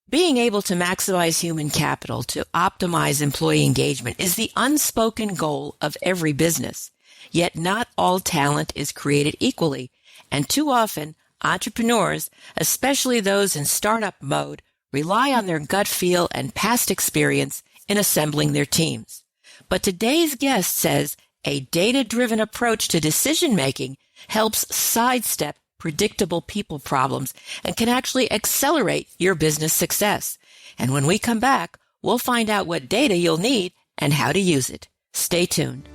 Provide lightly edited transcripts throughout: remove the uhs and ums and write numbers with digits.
Being able to maximize human capital to optimize employee engagement is the unspoken goal of every business. Yet not all talent is created equally, and too often, entrepreneurs, especially those in startup mode, rely on their gut feel and past experience in assembling their teams. But today's guest says a data-driven approach to decision-making helps sidestep predictable people problems and can actually accelerate your business success. And when we come back, we'll find out what data you'll need and how to use it. Stay tuned.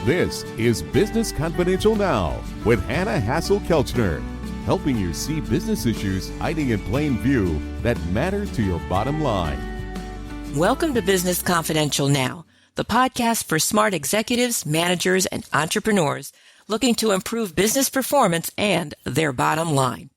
This is Business Confidential Now with Hannah Hasl-Kelchner, helping you see business issues hiding in plain view that matter to your bottom line. Welcome to Business Confidential Now, the podcast for smart executives, managers, and entrepreneurs looking to improve business performance and their bottom line.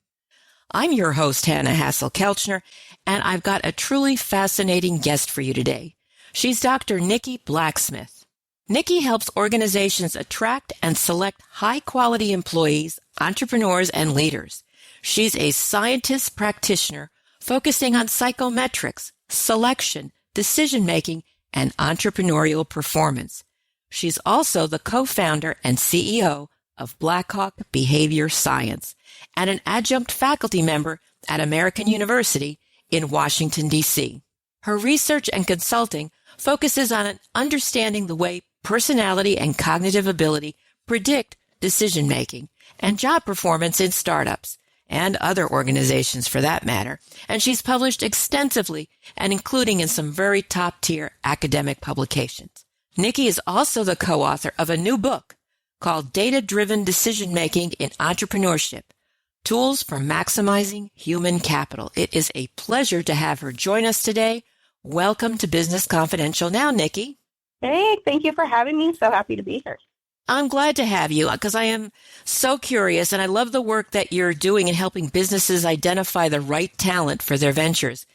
I'm your host, Hannah Hasl-Kelchner, and I've got a truly fascinating guest for you today. She's Dr. Nikki Blacksmith. Nikki helps organizations attract and select high-quality employees, entrepreneurs, and leaders. She's a scientist practitioner focusing on psychometrics, selection, decision-making, and entrepreneurial performance. She's also the co-founder and CEO of Blackhawke Behavior Science and an adjunct faculty member at American University in Washington, D.C. Her research and consulting focuses on understanding the way personality and cognitive ability predict decision-making and job performance in startups and other organizations for that matter. And she's published extensively and including in some very top-tier academic publications. Nikki is also the co-author of a new book called Data-Driven Decision-Making in Entrepreneurship, Tools for Maximizing Human Capital. It is a pleasure to have her join us today. Welcome to Business Confidential Now, Nikki. Hey, thank you for having me. So happy to be here. I'm glad to have you because I am so curious and I love the work that you're doing in helping businesses identify the right talent for their ventures.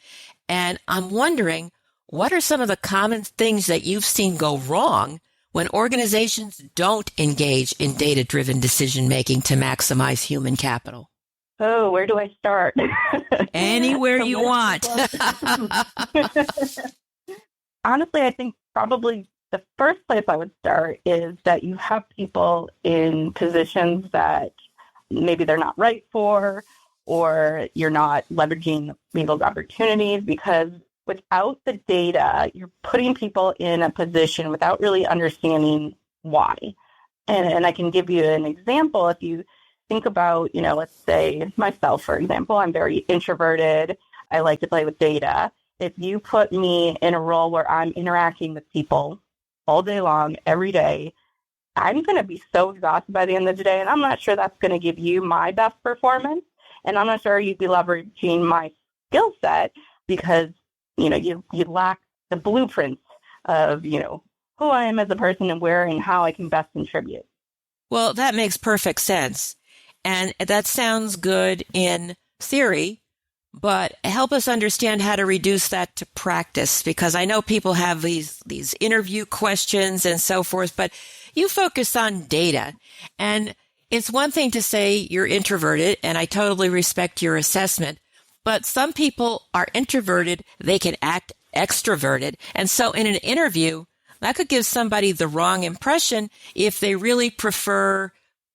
And I'm wondering, what are some of the common things that you've seen go wrong when organizations don't engage in data-driven decision-making to maximize human capital? Oh, where do I start? Anywhere you want. Honestly, I think probably the first place I would start is that you have people in positions that maybe they're not right for, or you're not leveraging those opportunities because without the data, you're putting people in a position without really understanding why. And I can give you an example. If you think about, let's say myself, for example, I'm very introverted. I like to play with data. If you put me in a role where I'm interacting with people all day long, every day, I'm going to be so exhausted by the end of the day. And I'm not sure that's going to give you my best performance. And I'm not sure you'd be leveraging my skill set because you lack the blueprints of, who I am as a person and where and how I can best contribute. Well, that makes perfect sense. And that sounds good in theory, but help us understand how to reduce that to practice, because I know people have these interview questions and so forth, but you focus on data. And it's one thing to say you're introverted, and I totally respect your assessment. But some people are introverted, they can act extroverted. And so in an interview, that could give somebody the wrong impression if they really prefer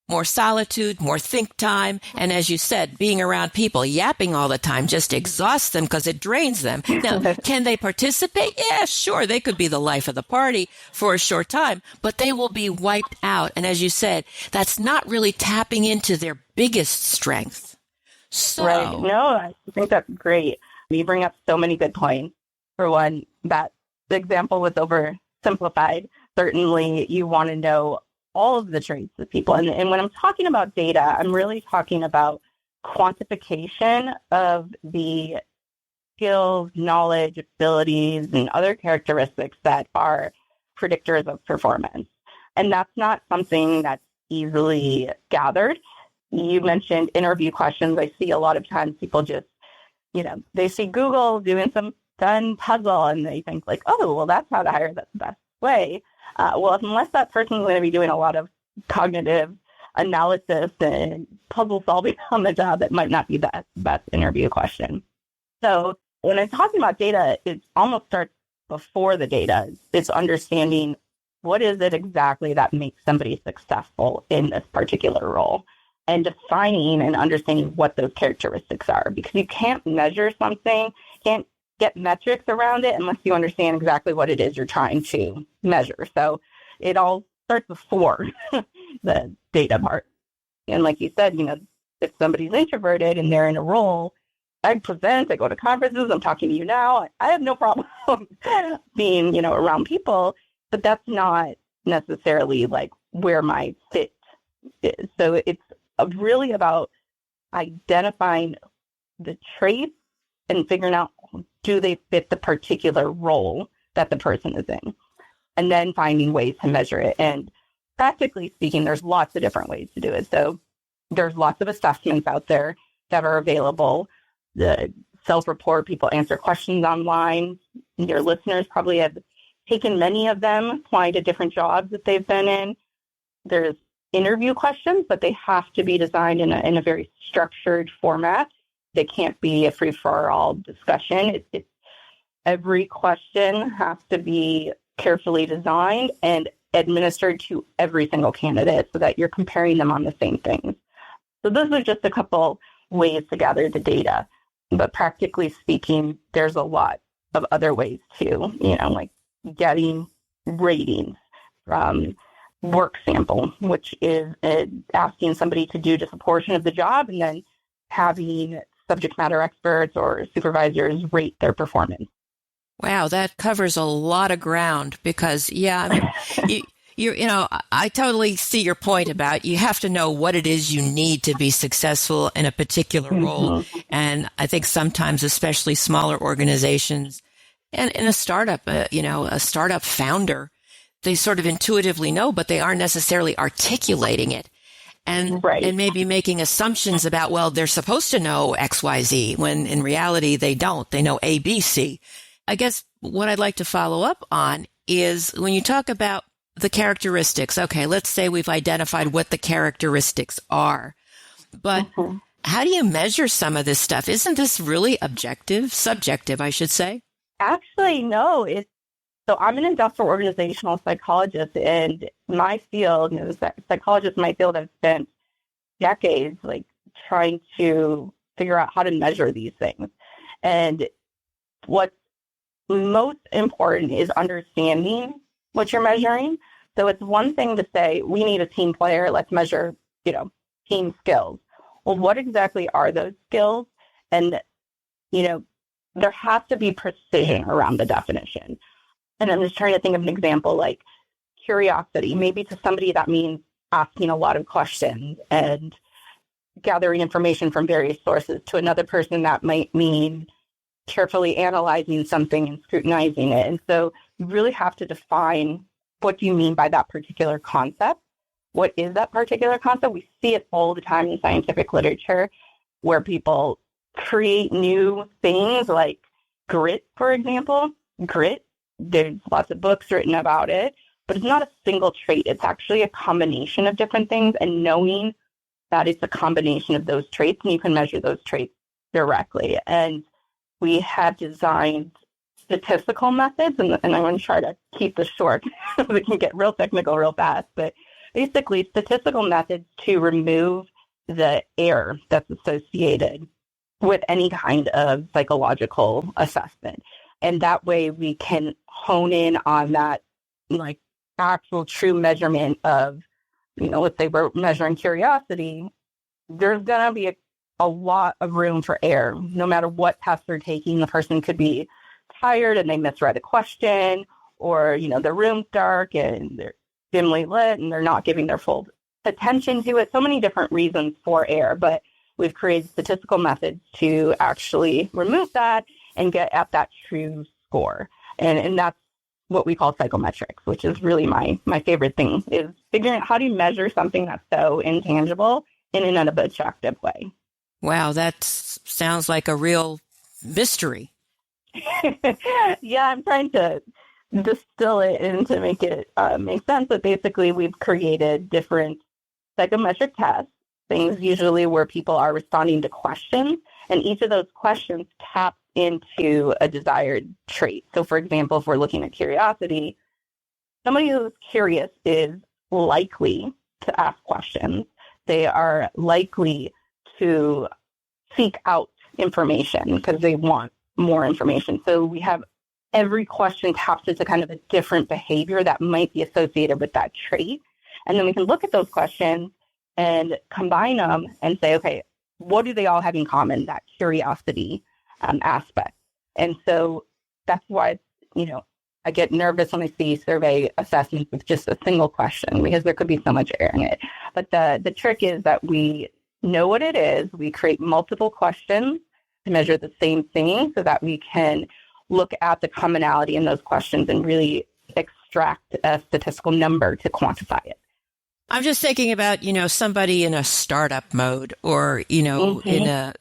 more solitude, more think time. And as you said, being around people, yapping all the time just exhausts them because it drains them. Now, can they participate? Yeah, sure. They could be the life of the party for a short time, but they will be wiped out. And as you said, that's not really tapping into their biggest strength. So. Right. No, I think that's great. You bring up so many good points. For one, that example was oversimplified. Certainly, you want to know all of the traits of people. And when I'm talking about data, I'm really talking about quantification of the skills, knowledge, abilities, and other characteristics that are predictors of performance. And that's not something that's easily gathered. You mentioned interview questions. I see a lot of times people just, they see Google doing some fun puzzle and they think like, oh, well, that's how to hire. That's the best way. Well, unless that person is going to be doing a lot of cognitive analysis and puzzle solving on the job, that might not be the best interview question. So when I'm talking about data, it almost starts before the data. It's understanding what is it exactly that makes somebody successful in this particular role and defining and understanding what those characteristics are, because you can't measure something, can't get metrics around it unless you understand exactly what it is you're trying to measure. So it all starts before the data part. And like you said, if somebody's introverted and they're in a role, I present, I go to conferences, I'm talking to you now. I have no problem being, around people, but that's not necessarily like where my fit is. So it's really about identifying the traits and figuring out, do they fit the particular role that the person is in? And then finding ways to measure it. And practically speaking, there's lots of different ways to do it. So there's lots of assessments out there that are available. The self-report, people answer questions online. Your listeners probably have taken many of them, applied to different jobs that they've been in. There's interview questions, but they have to be designed in a very structured format. They can't be a free-for-all discussion. Every question has to be carefully designed and administered to every single candidate so that you're comparing them on the same things. So those are just a couple ways to gather the data. But practically speaking, there's a lot of other ways too, like getting ratings from work sample, which is asking somebody to do just a portion of the job and then having subject matter experts or supervisors rate their performance. Wow, that covers a lot of ground because, I totally see your point about you have to know what it is you need to be successful in a particular role. And I think sometimes, especially smaller organizations and in a startup, a startup founder, they sort of intuitively know, but they aren't necessarily articulating it. And maybe making assumptions about, well, they're supposed to know X, Y, Z, when in reality they don't. They know A, B, C. I guess what I'd like to follow up on is when you talk about the characteristics. Okay, let's say we've identified what the characteristics are. But how do you measure some of this stuff? Isn't this really subjective, I should say? Actually, no. So I'm an industrial organizational psychologist, and my field, psychologists in my field have spent decades trying to figure out how to measure these things. And what's most important is understanding what you're measuring. So it's one thing to say, we need a team player, let's measure, team skills. Well, what exactly are those skills? And, there has to be precision around the definition. And I'm just trying to think of an example like curiosity. Maybe to somebody that means asking a lot of questions and gathering information from various sources. To another person, that might mean carefully analyzing something and scrutinizing it. And so you really have to define what do you mean by that particular concept. What is that particular concept? We see it all the time in scientific literature where people create new things like grit, for example. Grit, there's lots of books written about it, but it's not a single trait. It's actually a combination of different things, and knowing that it's a combination of those traits, and you can measure those traits directly. And we have designed statistical methods, and I'm going to try to keep this short so we can get real technical real fast, but basically statistical methods to remove the error that's associated with any kind of psychological assessment. And that way we can hone in on that actual true measurement of, let's say we're measuring curiosity, there's going to be a lot of room for error. No matter what test they're taking, the person could be tired and they misread a question, or, the room's dark and they're dimly lit and they're not giving their full attention to it. So many different reasons for error, but we've created statistical methods to actually remove that and get at that true score. And that's what we call psychometrics, which is really my favorite thing, is figuring out how do you measure something that's so intangible in an unobjective way. Wow, that sounds like a real mystery. Yeah, I'm trying to distill it and to make it make sense. But basically, we've created different psychometric tests, things usually where people are responding to questions, and each of those questions taps into a desired trait. So for example, if we're looking at curiosity, somebody who's curious is likely to ask questions. They are likely to seek out information because they want more information. So we have every question taps into kind of a different behavior that might be associated with that trait. And then we can look at those questions and combine them and say, okay, what do they all have in common? That curiosity aspect. And so that's why, I get nervous when I see survey assessments with just a single question because there could be so much error in it. But the trick is that we know what it is. We create multiple questions to measure the same thing so that we can look at the commonality in those questions and really extract a statistical number to quantify it. I'm just thinking about, somebody in a startup mode or, in a,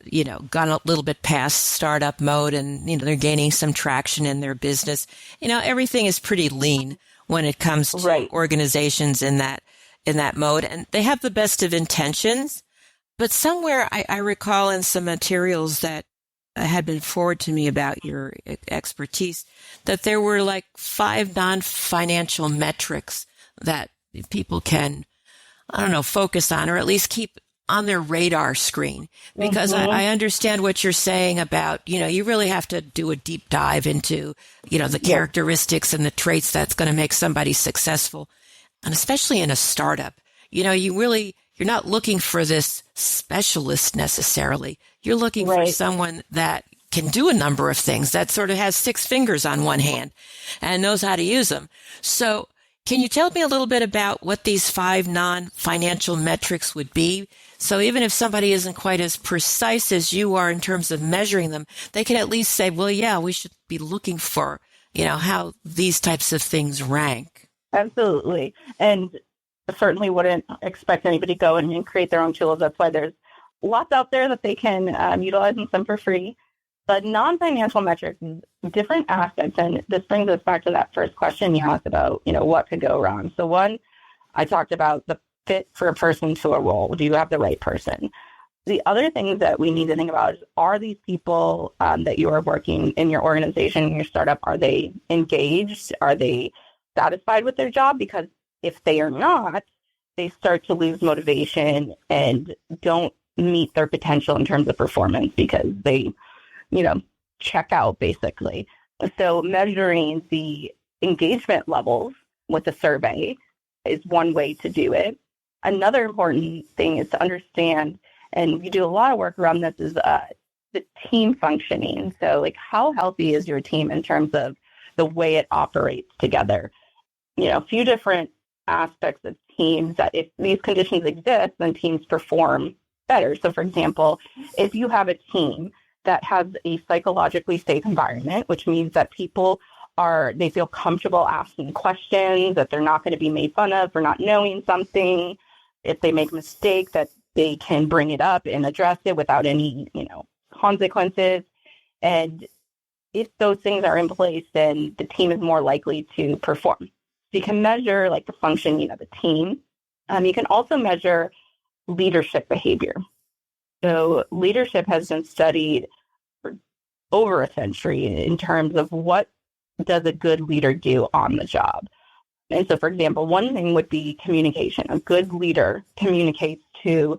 gone a little bit past startup mode and, they're gaining some traction in their business. Everything is pretty lean when it comes to organizations in that mode. And they have the best of intentions. But somewhere I recall in some materials that had been forwarded to me about your expertise that there were like 5 non-financial metrics that people can focus on or at least keep on their radar screen. Because I understand what you're saying about, you really have to do a deep dive into, the characteristics and the traits that's going to make somebody successful. And especially in a startup, you're not looking for this specialist necessarily. You're looking for someone that can do a number of things, that sort of has 6 fingers on one hand and knows how to use them. So can you tell me a little bit about what these 5 non-financial metrics would be? So even if somebody isn't quite as precise as you are in terms of measuring them, they can at least say, well, yeah, we should be looking for, how these types of things rank. Absolutely. And certainly wouldn't expect anybody to go and create their own tools. That's why there's lots out there that they can utilize and some for free. But non-financial metrics, different aspects, and this brings us back to that first question you asked about, what could go wrong. So one, I talked about the fit for a person to a role. Do you have the right person? The other things that we need to think about is, are these people that you are working in your organization, in your startup, are they engaged? Are they satisfied with their job? Because if they are not, they start to lose motivation and don't meet their potential in terms of performance because they check out basically. So measuring the engagement levels with a survey is one way to do it. Another important thing is to understand, and we do a lot of work around this, is the team functioning. So like, how healthy is your team in terms of the way it operates together? A few different aspects of teams that if these conditions exist, then teams perform better. So for example, if you have a team that has a psychologically safe environment, which means that people they feel comfortable asking questions, that they're not going to be made fun of for not knowing something. If they make a mistake, that they can bring it up and address it without any, consequences. And if those things are in place, then the team is more likely to perform. So you can measure like the functioning of the team. You can also measure leadership behavior. So leadership has been studied for over a century in terms of what does a good leader do on the job. And so, for example, one thing would be communication. A good leader communicates to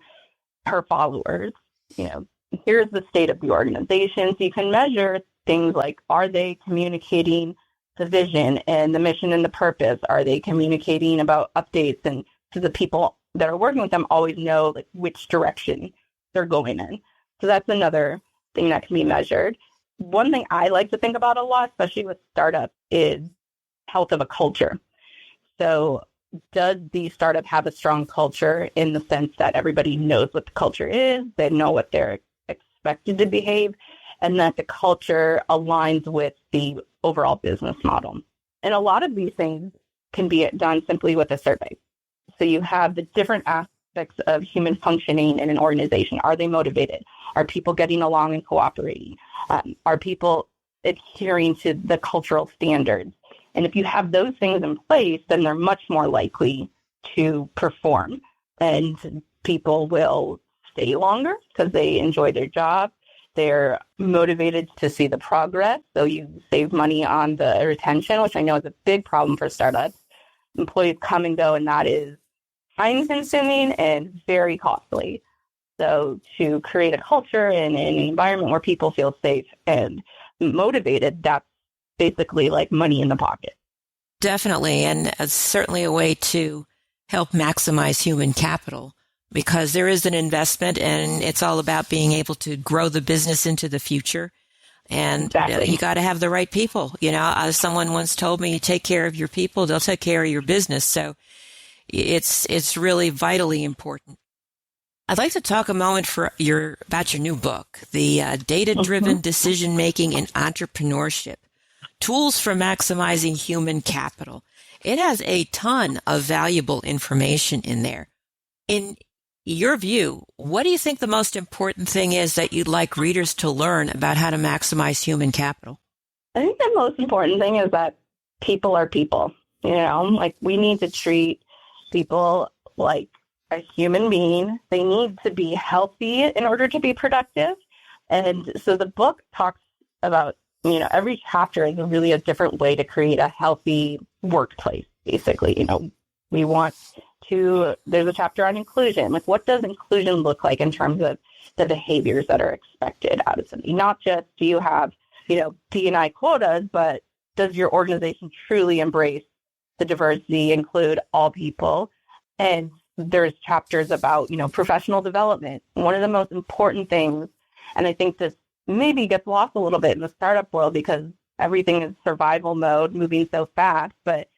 her followers, here's the state of the organization. So you can measure things like, are they communicating the vision and the mission and the purpose? Are they communicating about updates? And so the people that are working with them always know like which direction they're going in. So that's another thing that can be measured. One thing I like to think about a lot, especially with startups, is health of a culture. So does the startup have a strong culture in the sense that everybody knows what the culture is, they know what they're expected to behave, and that the culture aligns with the overall business model? And a lot of these things can be done simply with a survey. So you have the different aspects of human functioning in an organization. Are they motivated? Are people getting along and cooperating? Are people adhering to the cultural standards? And if you have those things in place, then they're much more likely to perform. And people will stay longer because they enjoy their job. They're motivated to see the progress. So you save money on the retention, which I know is a big problem for startups. Employees come and go, and that is time consuming and very costly. So to create a culture and an environment where people feel safe and motivated, that's basically like money in the pocket. Definitely. And it's certainly a way to help maximize human capital, because there is an investment and it's all about being able to grow the business into the future. And Exactly. You got to have the right people. As someone once told me, you take care of your people, they'll take care of your business. So it's really vitally important. I'd like to talk a moment about your new book, the Data-Driven Decision-Making and Entrepreneurship, Tools for Maximizing Human Capital. It has a ton of valuable information in there. In your view, what do you think the most important thing is that you'd like readers to learn about how to maximize human capital? I think the most important thing is that people are people. Like we need to treat people like a human being. They need to be healthy in order to be productive. And so the book talks about, every chapter is really a different way to create a healthy workplace, basically. We want there's a chapter on inclusion. Like, what does inclusion look like in terms of the behaviors that are expected out of somebody? Not just do you have, D&I quotas, but does your organization truly embrace the diversity, include all people? And there's chapters about, professional development. One of the most important things, and I think this maybe gets lost a little bit in the startup world because everything is survival mode, moving so fast, but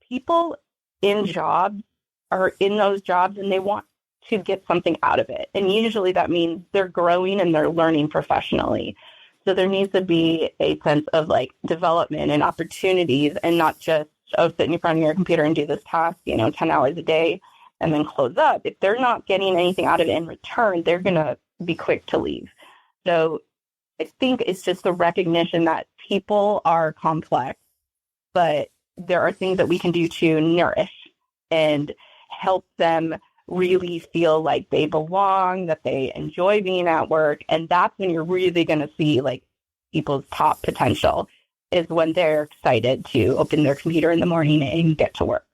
people in jobs are in those jobs and they want to get something out of it. And usually that means they're growing and they're learning professionally. So there needs to be a sense of like development and opportunities and not just, sit in front of your computer and do this task, 10 hours a day and then close up. If they're not getting anything out of it in return, they're going to be quick to leave. So I think it's just the recognition that people are complex, but there are things that we can do to nourish and help them really feel like they belong, that they enjoy being at work. And that's when you're really going to see like people's top potential is when they're excited to open their computer in the morning and get to work.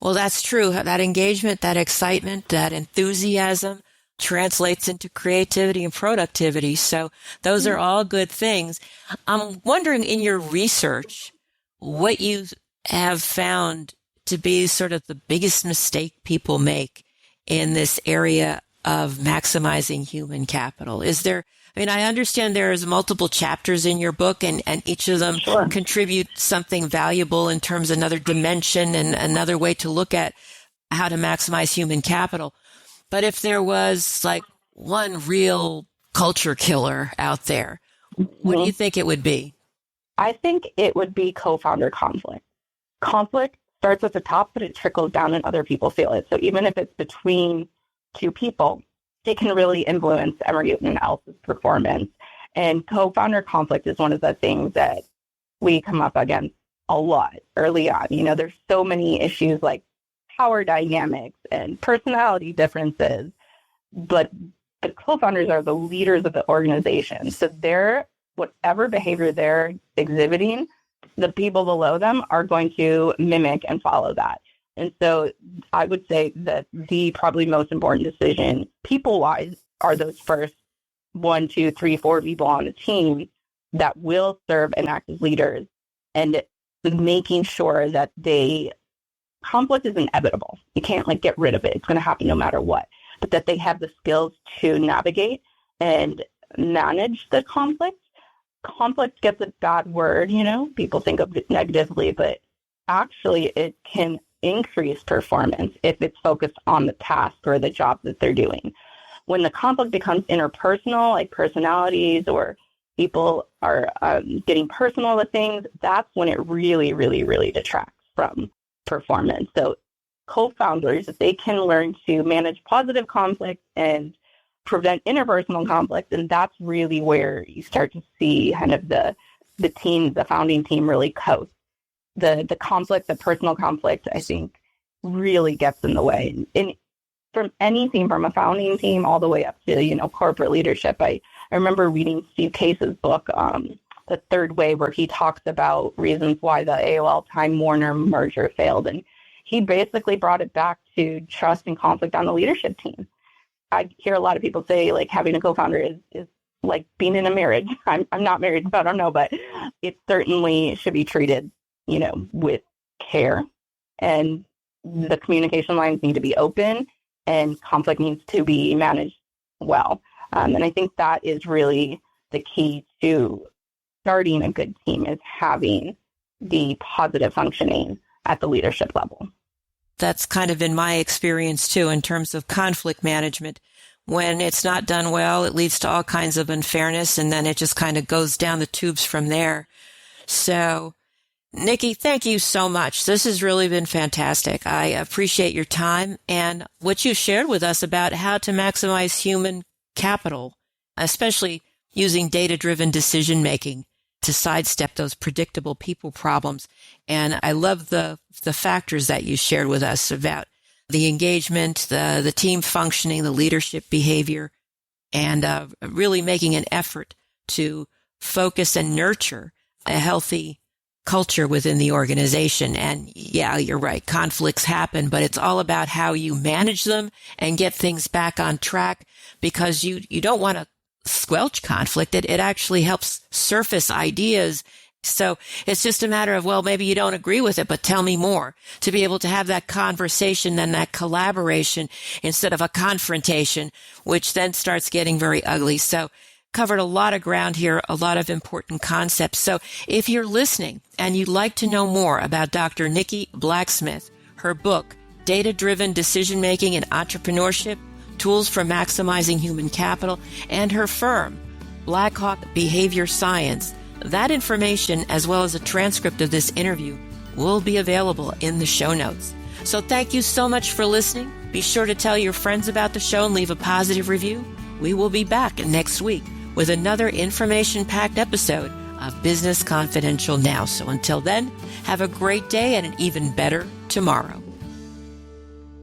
Well, that's true. That engagement, that excitement, that enthusiasm translates into creativity and productivity. So those are all good things. I'm wondering in your research, what you have found to be sort of the biggest mistake people make in this area of maximizing human capital. I understand there's multiple chapters in your book and each of them Sure. contribute something valuable in terms of another dimension and another way to look at how to maximize human capital. But if there was like one real culture killer out there, what do you think it would be? I think it would be co-founder conflict. Conflict starts at the top, but it trickles down and other people feel it. So even if it's between two people, it can really influence everyone else's performance. And co-founder conflict is one of the things that we come up against a lot early on. There's so many issues like power dynamics and personality differences, but the co-founders are the leaders of the organization. So whatever behavior they're exhibiting, the people below them are going to mimic and follow that. And so I would say that the probably most important decision, people-wise, are those first 1, 2, 3, 4 people on the team that will serve and act as leaders, and making sure that conflict is inevitable. You can't get rid of it. It's going to happen no matter what. But that they have the skills to navigate and manage the conflict. Conflict gets a bad word, people think of it negatively, but actually it can increase performance if it's focused on the task or the job that they're doing. When the conflict becomes interpersonal, like personalities or people are getting personal with things, that's when it really, really, really detracts from performance. So co-founders, if they can learn to manage positive conflict and prevent interpersonal conflict, and that's really where you start to see kind of the founding team really coast. The conflict, the personal conflict, I think really gets in the way. And from any team, from a founding team all the way up to, corporate leadership, I I remember reading Steve Case's book, The Third Way, where he talks about reasons why the AOL Time Warner merger failed. And he basically brought it back to trust and conflict on the leadership team. I hear a lot of people say, like, having a co-founder is like being in a marriage. I'm not married, so I don't know, but it certainly should be treated, with care. And the communication lines need to be open, and conflict needs to be managed well. And I think that is really the key to starting a good team, is having the positive functioning at the leadership level. That's kind of been my experience too, in terms of conflict management. When it's not done well, it leads to all kinds of unfairness, and then it just kind of goes down the tubes from there. So, Nikki, thank you so much. This has really been fantastic. I appreciate your time and what you shared with us about how to maximize human capital, especially using data-driven decision-making to sidestep those predictable people problems. And I love the factors that you shared with us about the engagement, the team functioning, the leadership behavior, and really making an effort to focus and nurture a healthy culture within the organization. And yeah, you're right. Conflicts happen, but it's all about how you manage them and get things back on track, because you don't want to squelch conflict. It actually helps surface ideas. So it's just a matter of, well, maybe you don't agree with it, but tell me more, to be able to have that conversation and that collaboration instead of a confrontation, which then starts getting very ugly. So covered a lot of ground here, a lot of important concepts. So if you're listening and you'd like to know more about Dr. Nikki Blacksmith, her book, Data-Driven Decision-Making and Entrepreneurship, Tools for Maximizing Human Capital, and her firm, Blackhawke Behavior Science, that information, as well as a transcript of this interview, will be available in the show notes. So thank you so much for listening. Be sure to tell your friends about the show and leave a positive review. We will be back next week with another information-packed episode of Business Confidential Now. So until then, have a great day and an even better tomorrow.